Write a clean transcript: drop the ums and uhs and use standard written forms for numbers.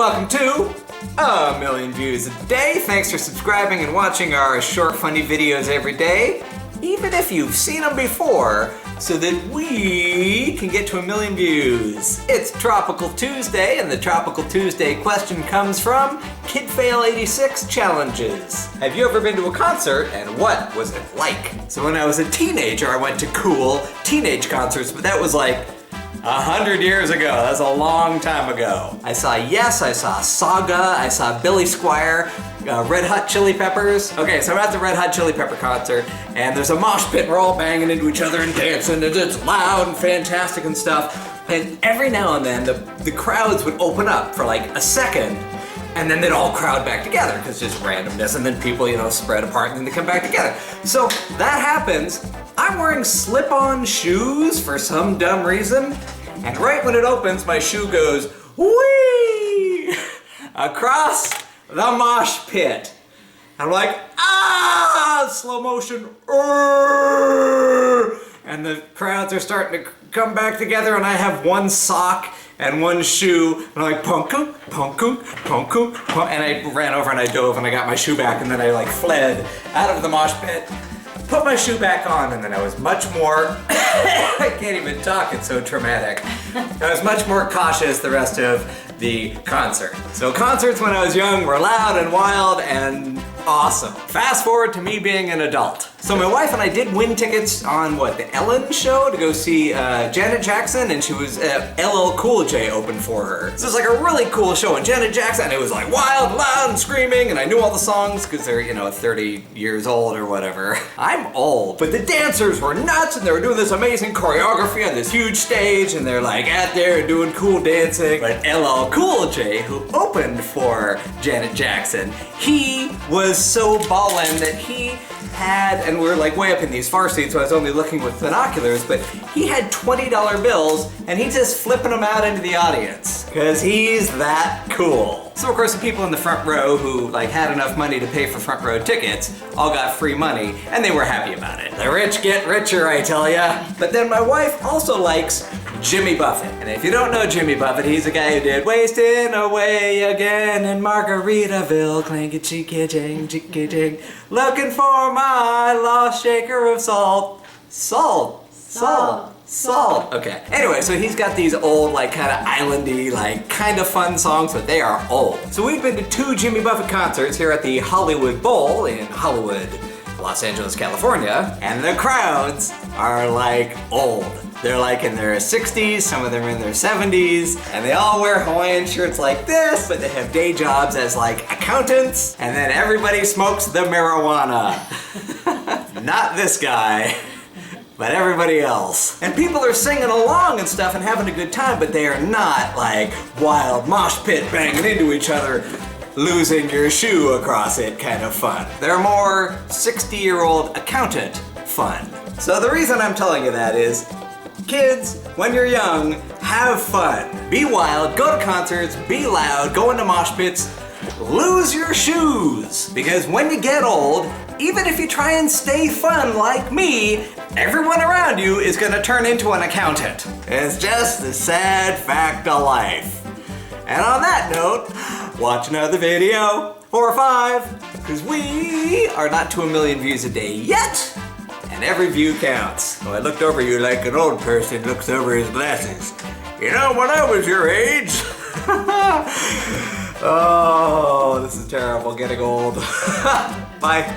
Welcome to A Million Views a Day. Thanks for subscribing and watching our short, funny videos every day, even if you've seen them before, so that we can get to 1 million views. It's Tropical Tuesday, and the Tropical Tuesday question comes from KidFail86 Challenges. Have you ever been to a concert, and what was it like? So when I was a teenager, I went to cool teenage concerts, but that was like 100 years ago. That's a long time ago. I saw Yes, I saw Saga, I saw Billy Squier, Red Hot Chili Peppers. Okay, so I'm at the Red Hot Chili Pepper concert, and there's a mosh pit, and we're all banging into each other and dancing, and it's loud and fantastic and stuff. And every now and then, the crowds would open up for like a second, and then they'd all crowd back together, because just randomness, and then people, spread apart, and then they come back together. So that happens. I'm wearing slip-on shoes for some dumb reason, and right when it opens, my shoe goes whee across the mosh pit. I'm like, ah, slow motion, and the crowds are starting to come back together, and I have one sock and one shoe, and I'm like, punkum, punkum, punkum, punk, and I ran over and I dove and I got my shoe back, and then I fled out of the mosh pit, put my shoe back on, and then I was much more, I can't even talk, it's so traumatic. I was much more cautious the rest of the concert. So concerts when I was young were loud and wild and awesome. Fast forward to me being an adult. So my wife and I did win tickets on the Ellen show to go see Janet Jackson, and she was LL Cool J opened for her. So it was like a really cool show, and Janet Jackson, it was like wild, loud, and screaming, and I knew all the songs because they're 30 years old or whatever. I'm old, but the dancers were nuts, and they were doing this amazing choreography on this huge stage, and they're like out there doing cool dancing. But LL Cool J, who opened for Janet Jackson, he was so ballin' that he had, and we're way up in these far seats, so I was only looking with binoculars, but he had $20 bills, and he's just flipping them out into the audience, because he's that cool. So of course the people in the front row who had enough money to pay for front row tickets all got free money, and they were happy about it. The rich get richer, I tell ya. But then my wife also likes Jimmy Buffett. And if you don't know Jimmy Buffett, he's the guy who did Wasting Away Again in Margaritaville, clanky cheeky jing, cheeky jing, looking for my lost shaker of salt. Salt. Okay. Anyway, so he's got these old, kind of islandy, kind of fun songs, but they are old. So we've been to 2 Jimmy Buffett concerts here at the Hollywood Bowl in Hollywood, Los Angeles, California, and the crowds are old. They're in their 60s, some of them are in their 70s, and they all wear Hawaiian shirts like this, but they have day jobs as accountants, and then everybody smokes the marijuana. Not this guy, but everybody else. And people are singing along and stuff and having a good time, but they are not wild mosh pit banging into each other, losing your shoe across it kind of fun. They're more 60-year-old accountant fun. So the reason I'm telling you that is, kids, when you're young, have fun. Be wild, go to concerts, be loud, go into mosh pits, lose your shoes. Because when you get old, even if you try and stay fun like me, everyone around you is gonna turn into an accountant. It's just the sad fact of life. And on that note, watch another video, 4 or 5, because we are not to 1 million views a day yet, and every view counts. So I looked over you like an old person looks over his glasses. When I was your age. Oh, this is terrible, getting old. Bye.